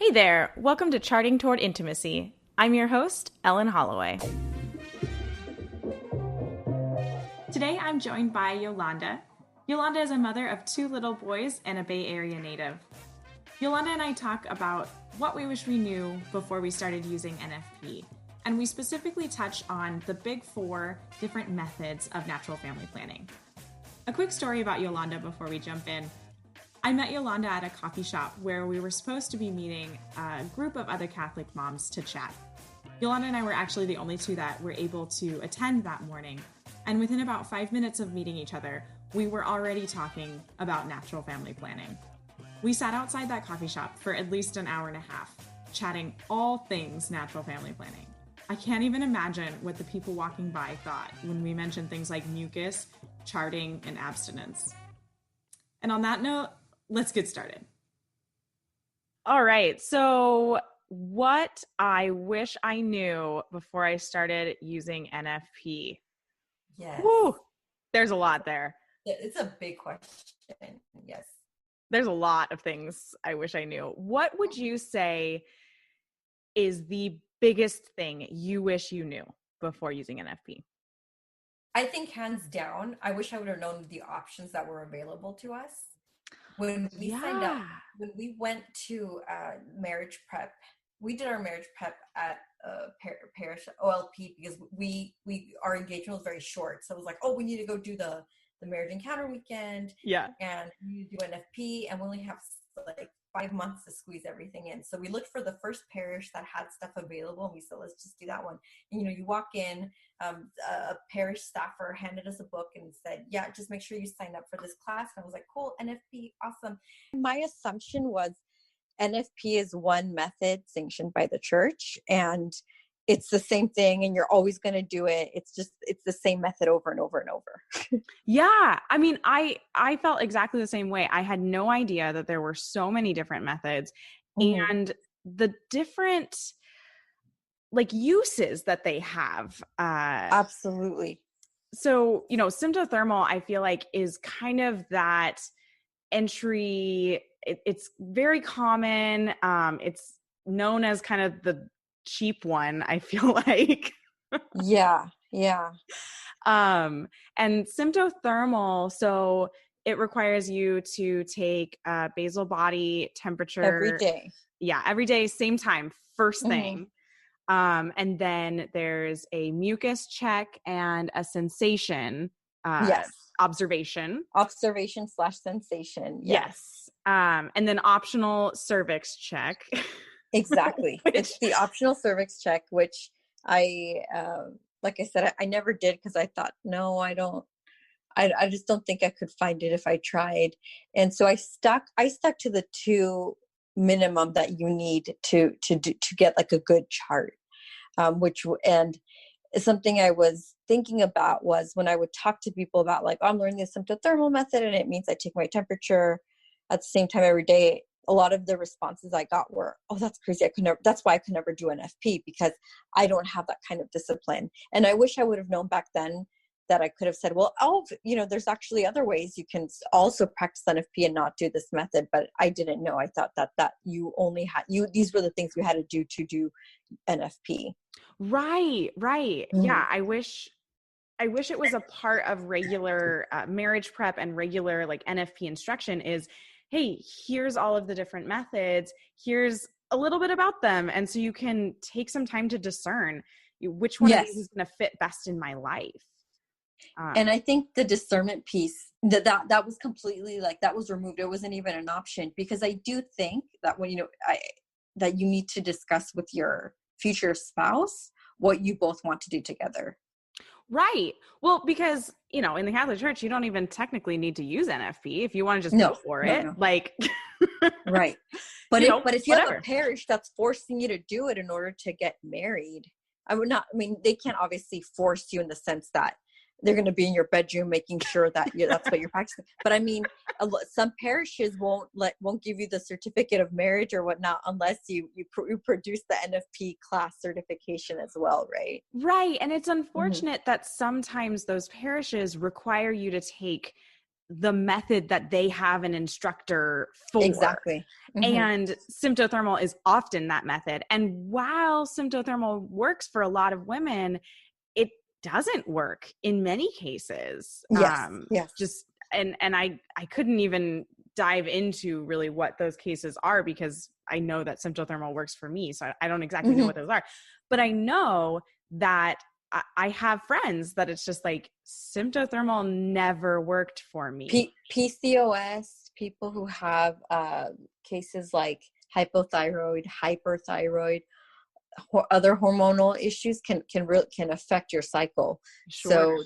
Hey there, welcome to Charting Toward Intimacy. I'm your host, Ellen Holloway. Today I'm joined by Yolanda. Yolanda is a mother of two little boys and a Bay Area native. Yolanda and I talk about what we wish we knew before we started using NFP, and we specifically touch on the big four different methods of natural family planning. A quick story about Yolanda before we jump in. I met Yolanda at a coffee shop where we were supposed to be meeting a group of other Catholic moms to chat. Yolanda and I were actually the only two that were able to attend that morning, and within about 5 minutes of meeting each other, we were already talking about natural family planning. We sat outside that coffee shop for at least an hour and a half, chatting all things natural family planning. I can't even imagine what the people walking by thought when we mentioned things like mucus, charting, and abstinence. And on that note, let's get started. All right. So what I wish I knew before I started using NFP. Yes. Woo, there's a lot there. It's a big question. Yes. There's a lot of things I wish I knew. What would you say is the biggest thing you wish you knew before using NFP? I think hands down, I wish I would have known the options that were available to us. When we signed up, when we went to marriage prep, we did our marriage prep at parish OLP because our engagement was very short. So it was like, oh, we need to go do the marriage encounter weekend. Yeah. And we need to do NFP, and we only have like 5 months to squeeze everything in. So we looked for the first parish that had stuff available, and we said, let's just do that one. And you walk in, a parish staffer handed us a book and said, yeah, just make sure you sign up for this class. And I was like, cool, NFP, awesome. My assumption was NFP is one method sanctioned by the church, and it's the same thing, and you're always going to do it. It's the same method over and over and over. Yeah. I mean, I felt exactly the same way. I had no idea that there were so many different methods and the different uses that they have. Absolutely. So, Symptothermal, I feel like is kind of that entry. It's very common. It's known as kind of the cheap one, I feel like. Yeah. And Symptothermal, so it requires you to take basal body temperature every day. Yeah, every day, same time, first thing. And then there's a mucus check and a sensation observation. Observation/sensation. Yes. And then optional cervix check. Exactly. It's the optional cervix check, which I, like I said, I never did because I thought, no, I don't. I just don't think I could find it if I tried. And so I stuck to the two minimum that you need to get like a good chart, and something I was thinking about was when I would talk to people about like, oh, I'm learning the symptothermal method and it means I take my temperature at the same time every day. A lot of the responses I got were, oh, that's crazy. That's why I could never do an FP because I don't have that kind of discipline. And I wish I would have known back then that I could have said, well, there's actually other ways you can also practice NFP and not do this method. But I didn't know. I thought that you only had these were the things you had to do NFP. Right. Yeah. I wish it was a part of regular marriage prep and regular like NFP instruction is, hey, here's all of the different methods. Here's a little bit about them. And so you can take some time to discern which one of these is going to fit best in my life. And I think the discernment piece that was completely that was removed. It wasn't even an option because I do think that when, that you need to discuss with your future spouse what you both want to do together. Right. Well, because, in the Catholic Church, you don't even technically need to use NFP if you want to just go for it. No. Like, right. But if you have a parish that's forcing you to do it in order to get married, they can't obviously force you in the sense that they're going to be in your bedroom making sure that that's what you're practicing. But some parishes won't give you the certificate of marriage or whatnot unless you produce the NFP class certification as well, right? Right. And it's unfortunate that sometimes those parishes require you to take the method that they have an instructor for. Exactly. Mm-hmm. And symptothermal is often that method. And while symptothermal works for a lot of women, it doesn't work in many cases. Yes. Yes. Just, and I couldn't even dive into really what those cases are, because I know that symptothermal works for me. So I don't exactly know what those are, but I know that I have friends that it's just like symptothermal never worked for me. PCOS, people who have cases like hypothyroid, hyperthyroid, other hormonal issues can affect your cycle. Sure.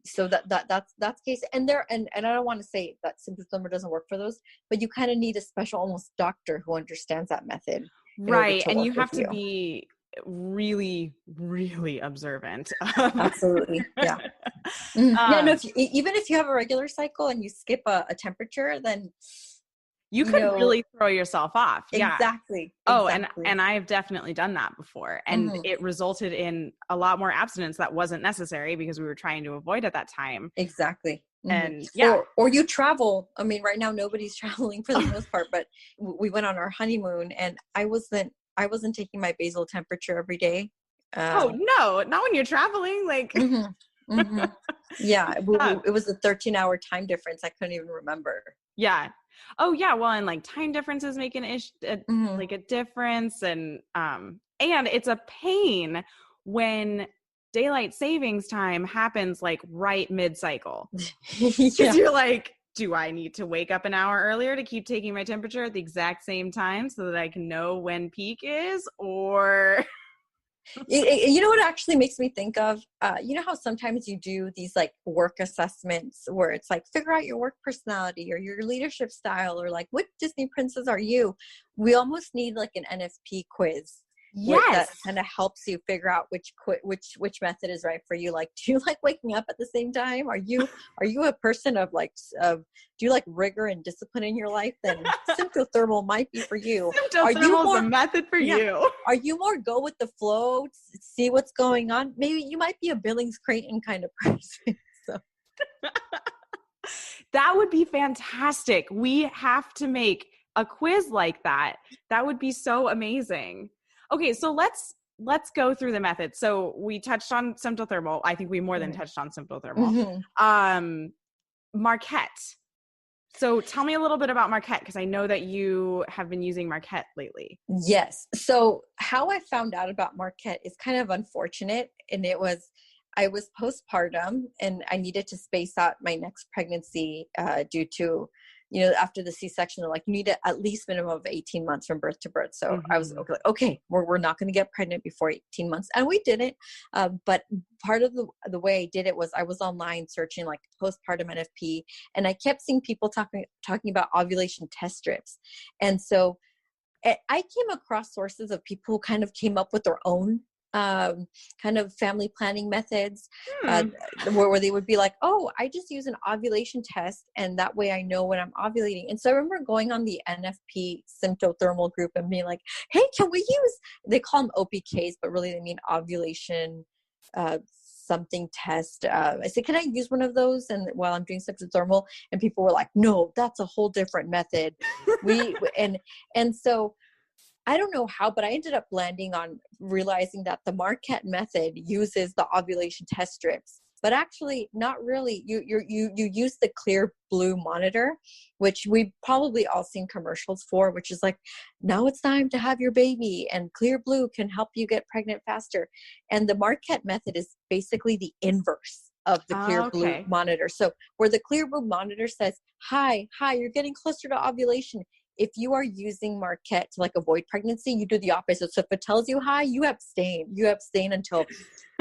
So that's case. And I don't want to say that symptothermal doesn't work for those, but you kind of need a special almost doctor who understands that method. Right. And you have to be really, really observant. Absolutely. Yeah. Yeah. No, even if you have a regular cycle and you skip a temperature, then you could really throw yourself off. Yeah. Exactly. Oh, and I've definitely done that before. And it resulted in a lot more abstinence that wasn't necessary because we were trying to avoid at that time. Exactly. And or you travel. I mean, right now nobody's traveling for the most part, but we went on our honeymoon and I wasn't taking my basal temperature every day. Oh no, not when you're traveling. Like, yeah, it was a 13-hour time difference. I couldn't even remember. Yeah. Oh yeah. Well, and like time differences make like a difference, and it's a pain when daylight savings time happens like right mid-cycle. Because you're like, do I need to wake up an hour earlier to keep taking my temperature at the exact same time so that I can know when peak is? Or you know what it actually makes me think of? You know how sometimes you do these like work assessments where it's like, figure out your work personality or your leadership style, or like, what Disney princess are you? We almost need like an NFP quiz. Yes. That kind of helps you figure out which method is right for you. Like, do you like waking up at the same time? Are you a person of do you like rigor and discipline in your life? Then symptothermal might be for you. Symptothermal is a method for you. Are you more go with the flow, see what's going on? Maybe you might be a Billings Creighton kind of person. So. That would be fantastic. We have to make a quiz like that. That would be so amazing. Okay, so let's go through the method. So we touched on symptothermal. I think we more than touched on symptothermal. Marquette. So tell me a little bit about Marquette, because I know that you have been using Marquette lately. Yes. So how I found out about Marquette is kind of unfortunate. And I was postpartum and I needed to space out my next pregnancy due to, after the C-section, they're like, you need at least minimum of 18 months from birth to birth. So I was okay, we're not going to get pregnant before 18 months. And we didn't. But part of the way I did it was I was online searching like postpartum NFP, and I kept seeing people talking about ovulation test strips. And so I came across sources of people who kind of came up with their own kind of family planning methods where they would be like, oh, I just use an ovulation test and that way I know when I'm ovulating. And so I remember going on the NFP symptothermal group and being like, hey, can we use, they call them OPKs, but really they mean ovulation something test. I said, can I use one of those? And while I'm doing symptothermal, and people were like, no, that's a whole different method. And so I don't know how, but I ended up landing on realizing that the Marquette method uses the ovulation test strips, but actually not really. You use the clear blue monitor, which we've probably all seen commercials for, which is like, now it's time to have your baby, and clear blue can help you get pregnant faster. And the Marquette method is basically the inverse of the clear blue monitor. So where the clear blue monitor says, hi, you're getting closer to ovulation. If you are using Marquette to like avoid pregnancy, you do the opposite. So if it tells you hi, you abstain. You abstain until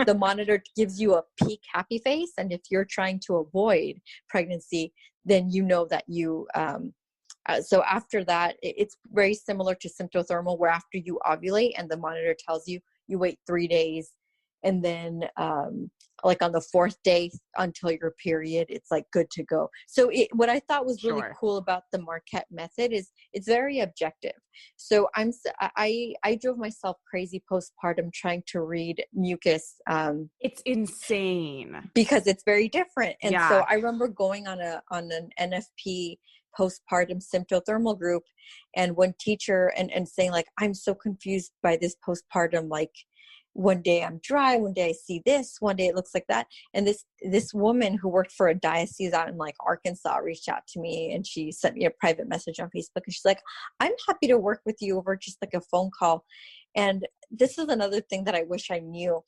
the monitor gives you a peak happy face. And if you're trying to avoid pregnancy, then you know that you, so after that, it's very similar to symptothermal, where after you ovulate and the monitor tells you, you wait 3 days And then like on the 4th day until your period, it's like good to go. So what I thought was really cool about the Marquette method is it's very objective. So I drove myself crazy postpartum trying to read mucus. It's insane because it's very different. And so I remember going on an NFP postpartum symptothermal group, and one teacher and saying like, I'm so confused by this postpartum, like one day I'm dry, one day I see this, one day it looks like that. And this woman who worked for a diocese out in like Arkansas reached out to me, and she sent me a private message on Facebook, and she's like, I'm happy to work with you over just like a phone call. And this is another thing that I wish I knew.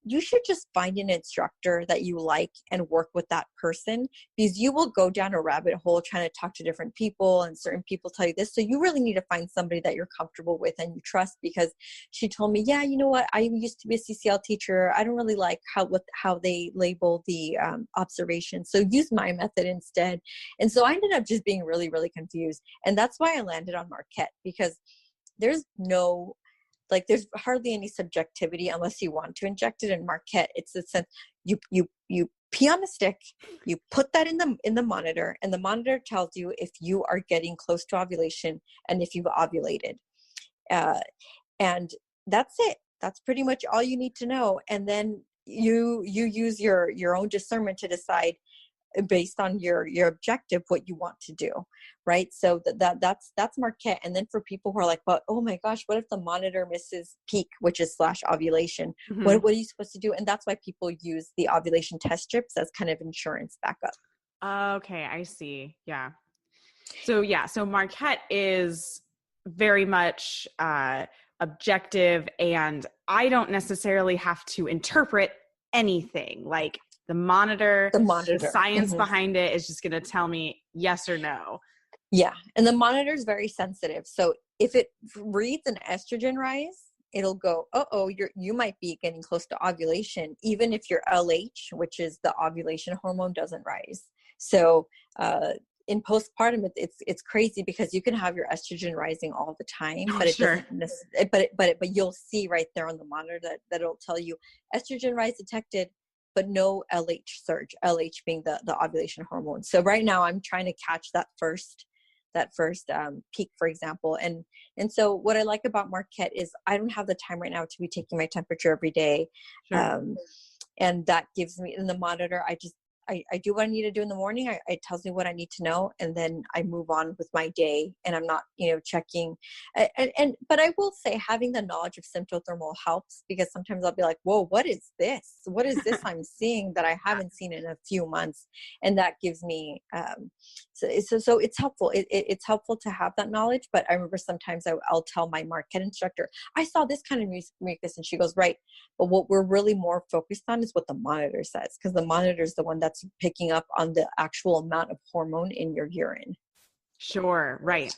You should just find an instructor that you like and work with that person, because you will go down a rabbit hole trying to talk to different people, and certain people tell you this. So you really need to find somebody that you're comfortable with and you trust, because she told me, yeah, you know what? I used to be a CCL teacher. I don't really like how they label the observations. So use my method instead. And so I ended up just being really, really confused. And that's why I landed on Marquette, because there's hardly any subjectivity unless you want to inject it. In Marquette, it's the sense you pee on a stick, you put that in the monitor, and the monitor tells you if you are getting close to ovulation and if you've ovulated. And that's it. That's pretty much all you need to know. And then you use your own discernment to decide based on your objective what you want to do, right? So that's Marquette. And then for people who are like, well, oh my gosh, what if the monitor misses peak, which is / ovulation? Mm-hmm. What are you supposed to do? And that's why people use the ovulation test strips as kind of insurance backup. Okay, I see. Yeah. So Marquette is very much objective, and I don't necessarily have to interpret anything. Like the monitor, the science mm-hmm. behind it is just going to tell me yes or no. Yeah. And the monitor is very sensitive. So if it reads an estrogen rise, it'll go, you might be getting close to ovulation, even if your LH, which is the ovulation hormone, doesn't rise. So in postpartum, it's crazy, because you can have your estrogen rising all the time, but it doesn't. But you'll see right there on the monitor that it'll tell you estrogen rise detected, but no LH surge, LH being the ovulation hormone. So right now I'm trying to catch that first peak, for example. And so what I like about Marquette is I don't have the time right now to be taking my temperature every day. Sure. And that gives me, in the monitor, I do what I need to do in the morning. It tells me what I need to know, and then I move on with my day, and I'm not, checking. But I will say having the knowledge of symptothermal helps, because sometimes I'll be like, whoa, what is this? What is this I'm seeing that I haven't seen in a few months? And that gives me, so it's helpful. It's helpful to have that knowledge. But I remember sometimes I'll tell my Marquette instructor, I saw this kind of mucus, and she goes, right. But what we're really more focused on is what the monitor says, because the monitor is the one that's picking up on the actual amount of hormone in your urine. Sure. Right.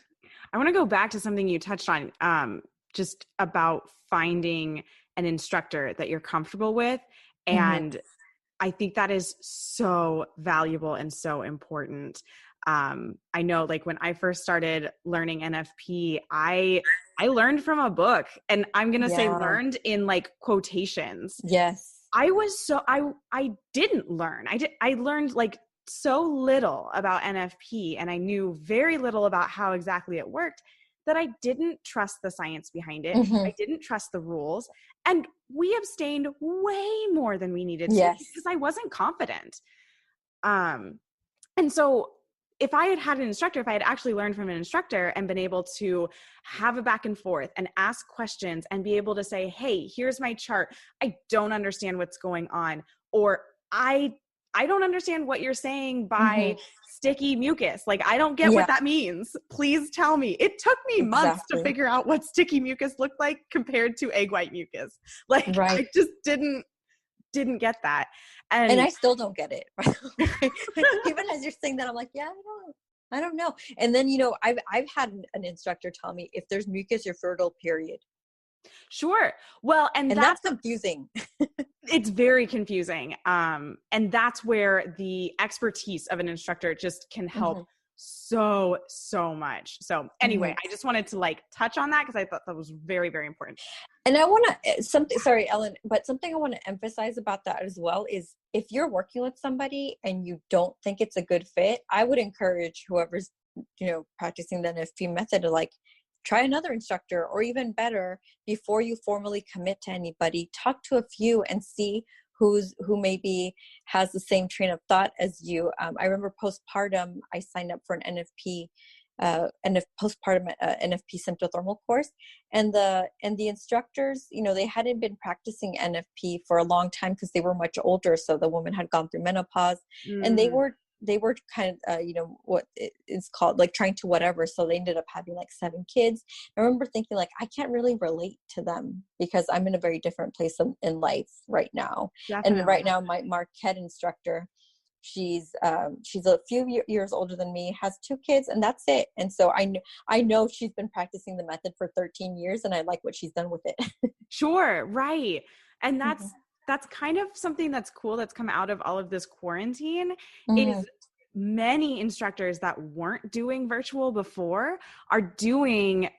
I want to go back to something you touched on, just about finding an instructor that you're comfortable with. And mm-hmm. I think that is so valuable and so important. I know, like when I first started learning NFP, I learned from a book, and I'm going to say learned in like quotations. Yes. I didn't learn. I learned like so little about NFP, and I knew very little about how exactly it worked, that I didn't trust the science behind it. Mm-hmm. I didn't trust the rules, and we abstained way more than we needed to because I wasn't confident. And so if I had an instructor, if I had actually learned from an instructor and been able to have a back and forth and ask questions and be able to say, hey, here's my chart. I don't understand what's going on. Or I don't understand what you're saying by mm-hmm. sticky mucus. Like, I don't get what that means. Please tell me. It took me months to figure out what sticky mucus looked like compared to egg white mucus. Like, I just didn't get that. And I still don't get it. Even as you're saying that, I'm like, I don't know. And then, I've had an instructor tell me, if there's mucus, you're fertile, period. Sure. Well, and that's confusing. It's very confusing. And that's where the expertise of an instructor just can help mm-hmm. so much. So anyway, I just wanted to like touch on that because I thought that was very, very important. And I want to sorry, Ellen, but something I want to emphasize about that as well is if you're working with somebody and you don't think it's a good fit, I would encourage whoever's, practicing the NFP method to like try another instructor, or even better, before you formally commit to anybody, talk to a few and see who maybe has the same train of thought as you. I remember postpartum, I signed up for an NFP postpartum NFP Symptothermal course, and the instructors, they hadn't been practicing NFP for a long time because they were much older. So the woman had gone through menopause, and they were kind of what it's called, like trying to whatever. So they ended up having like 7 kids. I remember thinking like, I can't really relate to them because I'm in a very different place in life right now. Definitely. And right now my Marquette instructor, she's a few years older than me, has 2 kids, and that's it. And so I know she's been practicing the method for 13 years, and I like what she's done with it. Sure. Right. And that's kind of something that's cool that's come out of all of this quarantine is many instructors that weren't doing virtual before are doing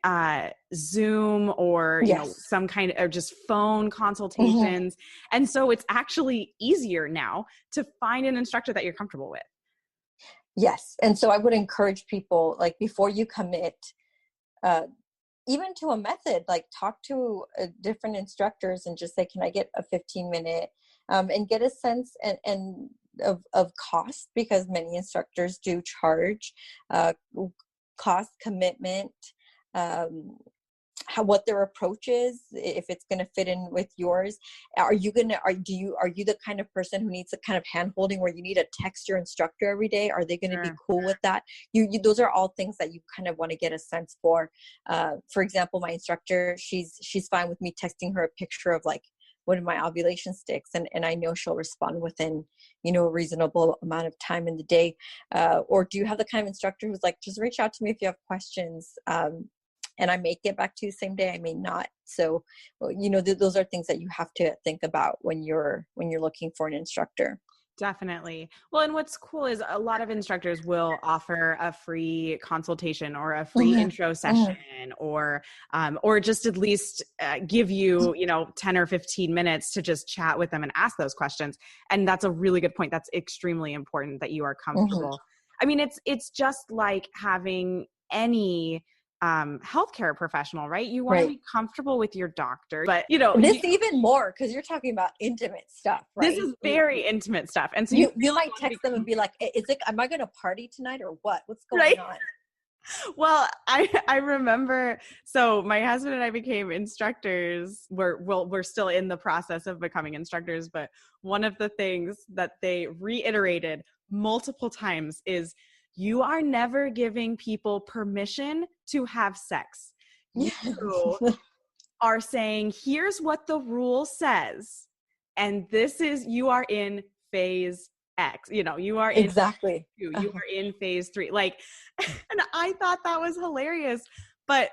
Zoom or some kind of, or just phone consultations. And so it's actually easier now to find an instructor that you're comfortable with. Yes. And so I would encourage people, like, before you commit, even to a method, like talk to different instructors and just say, can I get a 15-minute and get a sense and of cost, because many instructors do charge cost, commitment, what their approach is, if it's going to fit in with yours. Are you the kind of person who needs a kind of hand holding where you need to text your instructor every day? Are they going to be cool with that? Those are all things that you kind of want to get a sense for. For example, my instructor, she's fine with me texting her a picture of like one of my ovulation sticks, and I know she'll respond within a reasonable amount of time in the day. Or do you have the kind of instructor who's like, just reach out to me if you have questions, and I may get back to you the same day, I may not. So, those are things that you have to think about when you're looking for an instructor. Definitely. Well, and what's cool is a lot of instructors will offer a free consultation or a free intro session, or just at least give you, 10 or 15 minutes to just chat with them and ask those questions. And that's a really good point. That's extremely important that you are comfortable. I mean, it's just like having any healthcare professional, right? You want to be comfortable with your doctor, but this even more, because you're talking about intimate stuff, right? This is very intimate stuff. And so you might text them and be like, am I going to party tonight or what? What's going on? Well, I remember, so my husband and I became instructors. We're still in the process of becoming instructors, but one of the things that they reiterated multiple times is, you are never giving people permission to have sex. You are saying, here's what the rule says. And you are in phase X. You are in exactly. phase 2, you are in phase 3. Like, and I thought that was hilarious. But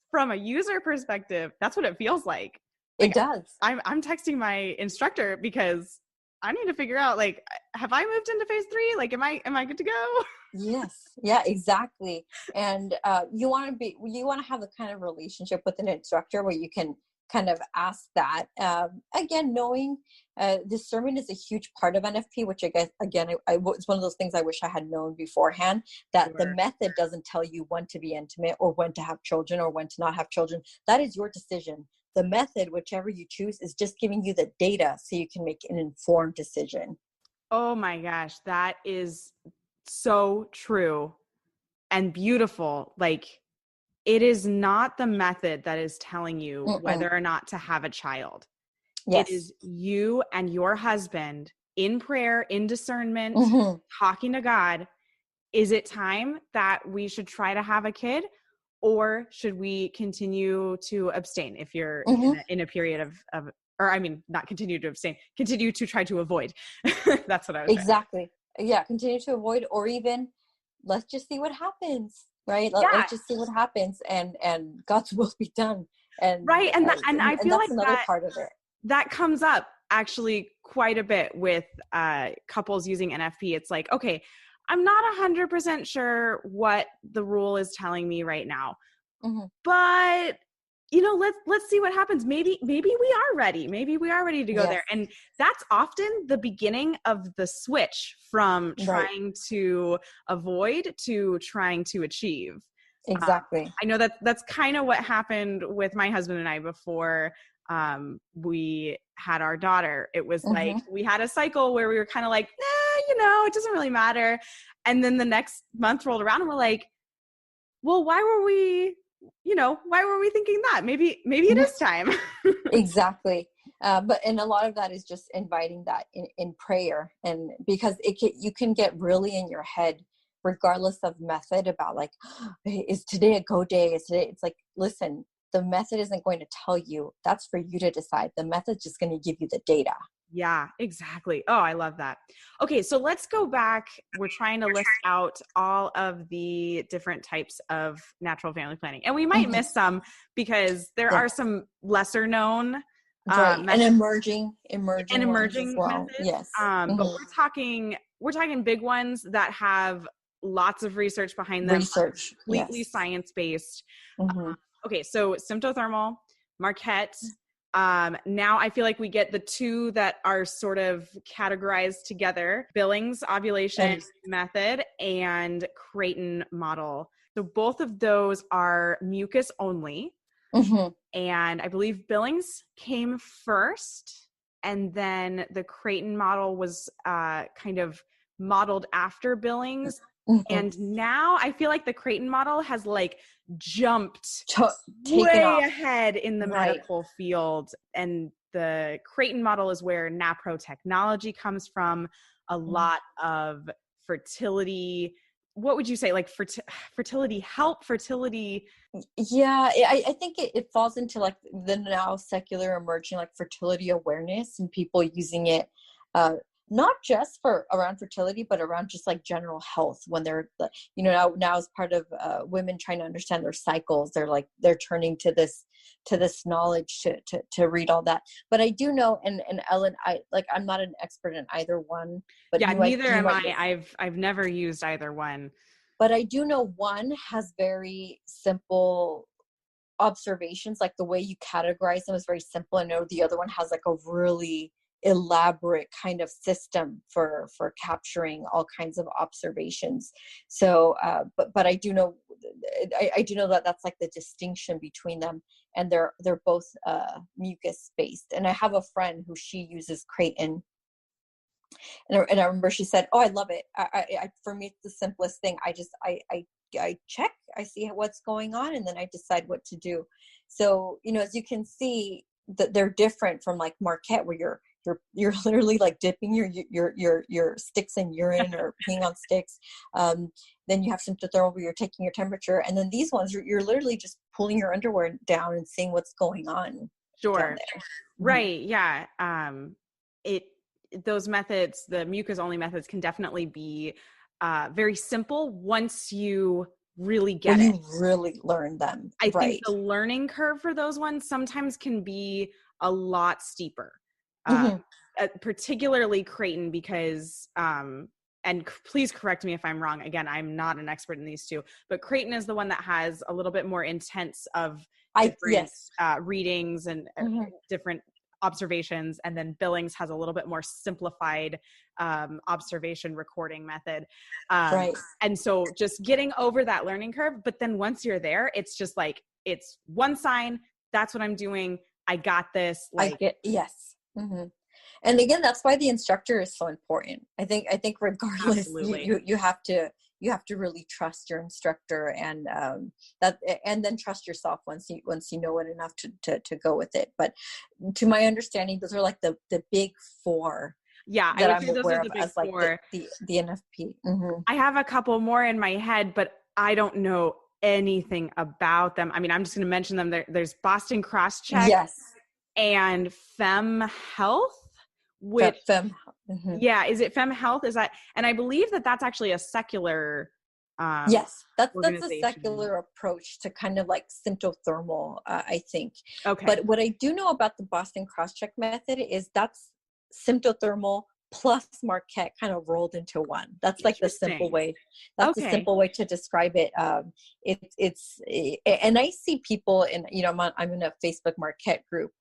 from a user perspective, that's what it feels like. It does. I'm texting my instructor because I need to figure out, like, have I moved into phase 3? Like, am I good to go? Yes. Yeah, exactly. And you want to have the kind of relationship with an instructor where you can kind of ask that. Again, knowing discernment is a huge part of NFP, which I guess, again, it's one of those things I wish I had known beforehand, that the method doesn't tell you when to be intimate or when to have children or when to not have children. That is your decision. The method, whichever you choose, is just giving you the data so you can make an informed decision. Oh my gosh, that is so true and beautiful. Like, it is not the method that is telling you whether or not to have a child. Yes. It is you and your husband in prayer, in discernment, talking to God. Is it time that we should try to have a kid, or should we continue to abstain if you're in a period of, or I mean, not continue to abstain, continue to try to avoid. That's what I was saying. Yeah, continue to avoid, or even let's just see what happens, right? Let's just see what happens, and God's will be done. And right, and I feel like another part of it that comes up actually quite a bit with couples using NFP. It's like, okay, I'm not 100% sure what the rule is telling me right now, Mm-hmm. but let's see what happens. Maybe we are ready. Maybe we are ready to go there. And that's often the beginning of the switch from trying to avoid to trying to achieve. Exactly. I know that's kind of what happened with my husband and I before we had our daughter. It was like we had a cycle where we were kind of like, it doesn't really matter. And then the next month rolled around and we're like, well, why were we thinking that? Maybe it is time. Exactly. And a lot of that is just inviting that in prayer, and because you can get really in your head, regardless of method, about like, is today a go day? It's like, listen, the method isn't going to tell you. That's for you to decide. The method's just going to give you the data. Yeah, exactly. Oh, I love that. Okay, so let's go back. We're trying to list out all of the different types of natural family planning. And we might miss some because there are some lesser known and emerging methods. Well. Yes. But we're talking big ones that have lots of research behind them. Research. Completely science-based. Okay, so Symptothermal, Marquette. Now I feel like we get the two that are sort of categorized together: Billings ovulation method and Creighton model. So both of those are mucus only. And I believe Billings came first, and then the Creighton model was kind of modeled after Billings. And now I feel like the Creighton model has like jumped way ahead in the medical field. And the Creighton model is where NAPRO technology comes from. A lot of fertility. What would you say? Like fertility help, fertility. Yeah, I think it falls into like the now secular emerging like fertility awareness, and people using it not just for around fertility, but around just like general health. When they're, now as part of women trying to understand their cycles, they're turning to this knowledge to read all that. But I do know, and Ellen, I'm not an expert in either one, but neither am I. I've never used either one. But I do know one has very simple observations, like the way you categorize them is very simple. I know the other one has like a really elaborate kind of system for capturing all kinds of observations. So, but I do know, that that's like the distinction between them, and they're both mucus based. And I have a friend who she uses Creighton. And I remember she said, "Oh, I love it. For me, it's the simplest thing. I check, I see what's going on, and then I decide what to do." So, as you can see, that they're different from like Marquette, where you're literally like dipping your sticks in urine or peeing on sticks. Then you have Symptothermal, where you're taking your temperature, and then these ones you're literally just pulling your underwear down and seeing what's going on. Sure. Down there. Right. Yeah. Those methods, the mucus only methods, can definitely be very simple once you really get it. You really learn them. I think the learning curve for those ones sometimes can be a lot steeper, particularly Creighton, because, and please correct me if I'm wrong. Again, I'm not an expert in these two, but Creighton is the one that has a little bit more intense of different readings and different observations, and then Billings has a little bit more simplified observation recording method. And so just getting over that learning curve, but then once you're there, it's just like, it's one sign, that's what I'm doing, I got this. And again, that's why the instructor is so important. I think regardless, you have to really trust your instructor, and then trust yourself once you know it enough to go with it. But to my understanding, those are like the big four. Yeah, that I'm aware of as like the NFP. I have a couple more in my head, but I don't know anything about them. I mean, I'm just going to mention them. There's Boston Crosscheck. Yes. And Fem Health. Which, is it Fem Health? Is that, and I believe that's actually a secular yes, that's a secular approach to kind of like Symptothermal, I think. Okay. But what I do know about the Boston Crosscheck method is that's Symptothermal plus Marquette kind of rolled into one. That's like the simple way. That's the simple way to describe it. And I see people in, you know, I'm in a Facebook Marquette group,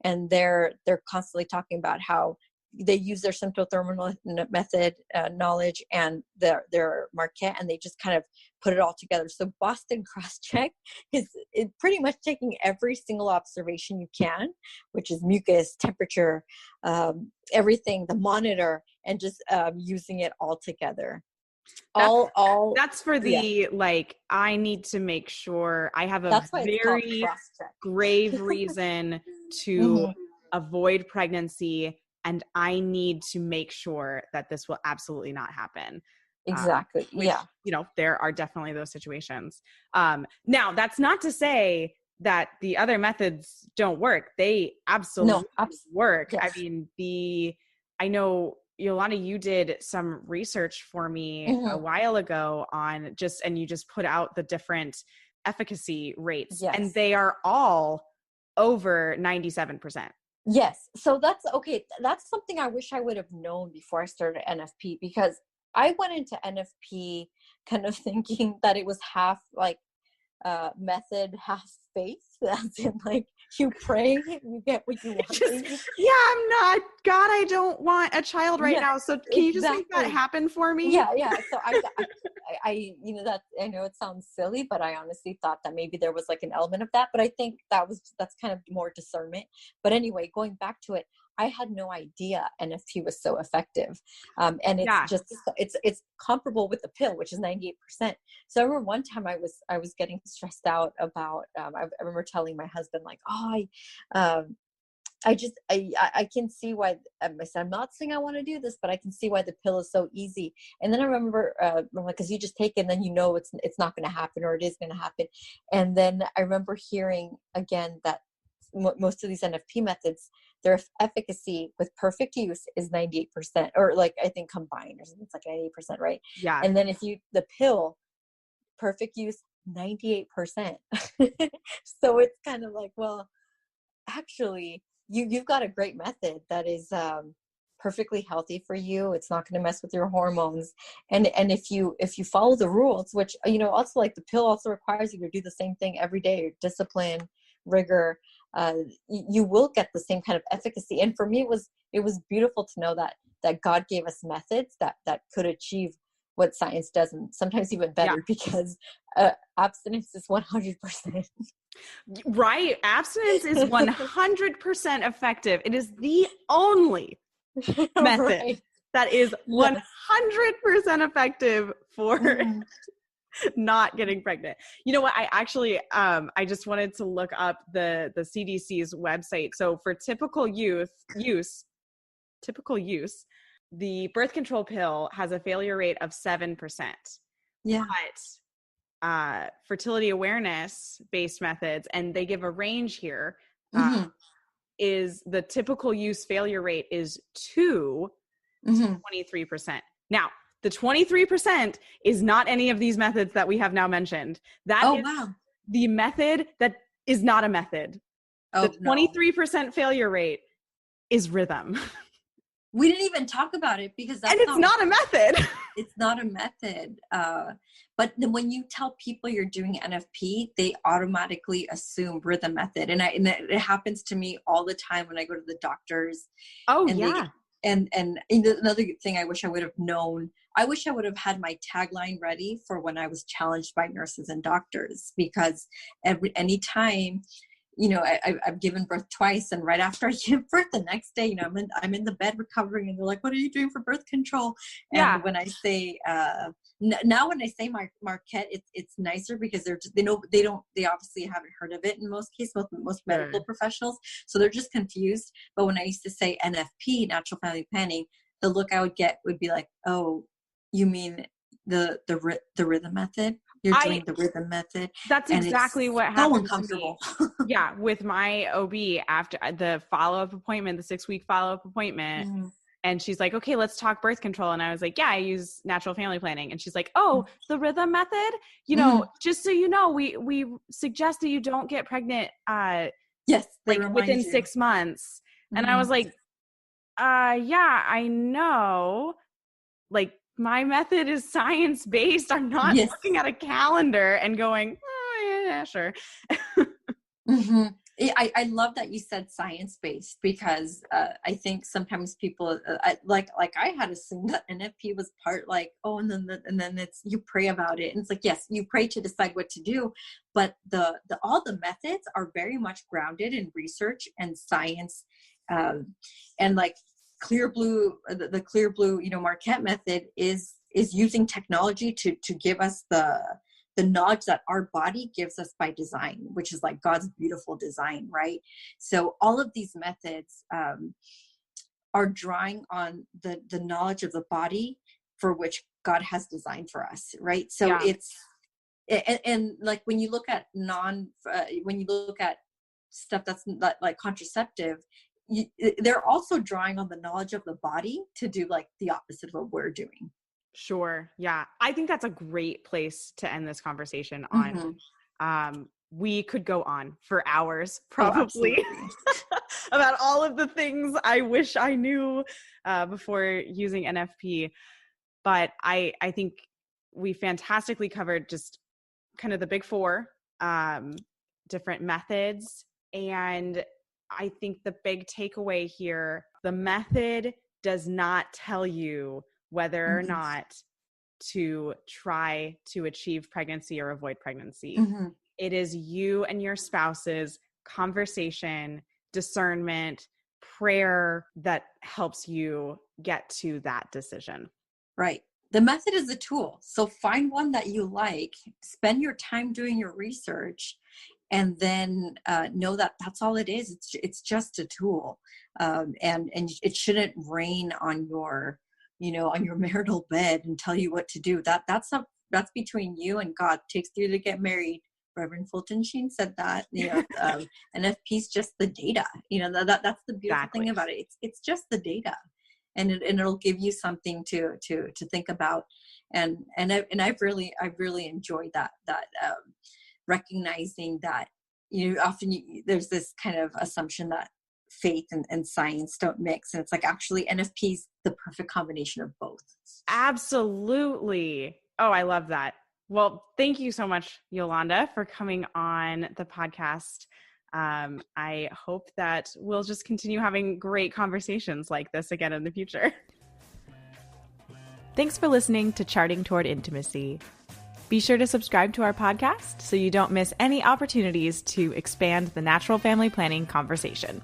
and they're constantly talking about how they use their symptothermal method knowledge and their Marquette, and they just kind of put it all together. So Boston Crosscheck is pretty much taking every single observation you can, which is mucus, temperature, everything, the monitor, and just using it all together. That's for the like, I need to make sure I have a very grave reason to avoid pregnancy, and I need to make sure that this will absolutely not happen. Exactly. Which, you know, there are definitely those situations. Now, that's not to say that the other methods don't work. They absolutely work. Yes. I mean, I know, Yolanda, you did some research for me a while ago on and you just put out the different efficacy rates, and they are all over 97%. Yes. So that's okay. That's something I wish I would have known before I started NFP, because I went into NFP kind of thinking that it was half like method, half faith. As in, like, you pray, you get what you want. I'm not, God, I don't want a child right now. So can you just make that happen for me? Yeah. So I, you know, that, I know it sounds silly, but I honestly thought that maybe there was like an element of that, but I think that's kind of more discernment. But anyway, going back to it, I had no idea NFT was so effective. And it's it's comparable with the pill, which is 98%. So I remember one time I was getting stressed out about, I remember telling my husband, like, I can see why, I said, I'm not saying I want to do this, but I can see why the pill is so easy. And then I remember, because you just take it and then you know it's not going to happen, or it is going to happen. And then I remember hearing again that most of these NFP methods, their efficacy with perfect use is 98%, or like, I think combined or something, it's like 98%, right? Yeah. And then the pill, perfect use, 98%. So it's kind of like, well, actually, you've got a great method that is perfectly healthy for you. It's not going to mess with your hormones, and if you follow the rules, which, you know, also like the pill also requires you to do the same thing every day, discipline, rigor, you will get the same kind of efficacy. And for me, it was beautiful to know that God gave us methods that could achieve what science does, and sometimes even better, because abstinence is 100%. Right. Abstinence is 100% effective. It is the only method that is 100% effective for not getting pregnant. You know what? I actually, I just wanted to look up the CDC's website. So for typical use, the birth control pill has a failure rate of 7%. Yeah. But fertility awareness based methods, and they give a range here, is the typical use failure rate is 2 to 23%. Now, the 23% is not any of these methods that we have now mentioned. That is the method that is not a method. The 23% failure rate is rhythm. We didn't even talk about it because it's not a method. It's not a method. But then when you tell people you're doing NFP, they automatically assume rhythm method. And it happens to me all the time when I go to the doctors. Oh, yeah. And another thing I wish I would have known, I wish I would have had my tagline ready for when I was challenged by nurses and doctors, because anytime, you know, I've given birth twice, and right after I give birth, the next day, you know, I'm in the bed recovering, and they're like, "What are you doing for birth control?" And when I say now, when I say Marquette, it's nicer because they obviously haven't heard of it in most cases, most medical professionals, so they're just confused. But when I used to say NFP, natural family planning, the look I would get would be like, "Oh, you mean the rhythm method? You're doing the rhythm method." That's exactly what happened. So uncomfortable. To me. Yeah, with my OB after the follow-up appointment, the 6-week follow-up appointment, and she's like, "Okay, let's talk birth control." And I was like, "Yeah, I use natural family planning." And she's like, "Oh, the rhythm method? You know, just so you know, we suggest that you don't get pregnant. Yes, like within 6 months." And I was like, Yeah, I know. Like, my method is science-based. I'm not Yes. looking at a calendar and going, oh, yeah, sure. Mm-hmm. I love that you said science-based, because I think sometimes people like I had assumed that NFP was part like, oh, and then it's, you pray about it, and it's like, yes, you pray to decide what to do, but the all the methods are very much grounded in research and science, and like Clear Blue, the Clear Blue, Marquette method is using technology to give us the knowledge that our body gives us by design, which is like God's beautiful design, right? So all of these methods are drawing on the knowledge of the body for which God has designed for us, right? So Yeah. it's, and like when you look at when you look at stuff that's not like contraceptive, they're also drawing on the knowledge of the body to do like the opposite of what we're doing. Sure. Yeah. I think that's a great place to end this conversation on. Mm-hmm. We could go on for hours, Oh, probably, about all of the things I wish I knew before using NFP. But I think we fantastically covered just kind of the big four different methods. And I think the big takeaway here, the method does not tell you whether or not to try to achieve pregnancy or avoid pregnancy. Mm-hmm. It is you and your spouse's conversation, discernment, prayer that helps you get to that decision. Right. The method is a tool. So find one that you like, spend your time doing your research, and then know that that's all it is. It's just a tool. And it shouldn't rain on your, on your marital bed and tell you what to do. That's between you and God. It takes 3 to get married. Reverend Fulton Sheen said that, NFP is just the data, that's the beautiful thing about it. It's just the data. And it'll give you something to think about, and I've really enjoyed that recognizing that often there's this kind of assumption that faith and science don't mix, and it's like actually NFP is the perfect combination of both. Absolutely. Oh, I love that. Well, thank you so much, Yolanda, for coming on the podcast. I hope that we'll just continue having great conversations like this again in the future. Thanks for listening to Charting Toward Intimacy. Be sure to subscribe to our podcast so you don't miss any opportunities to expand the natural family planning conversation.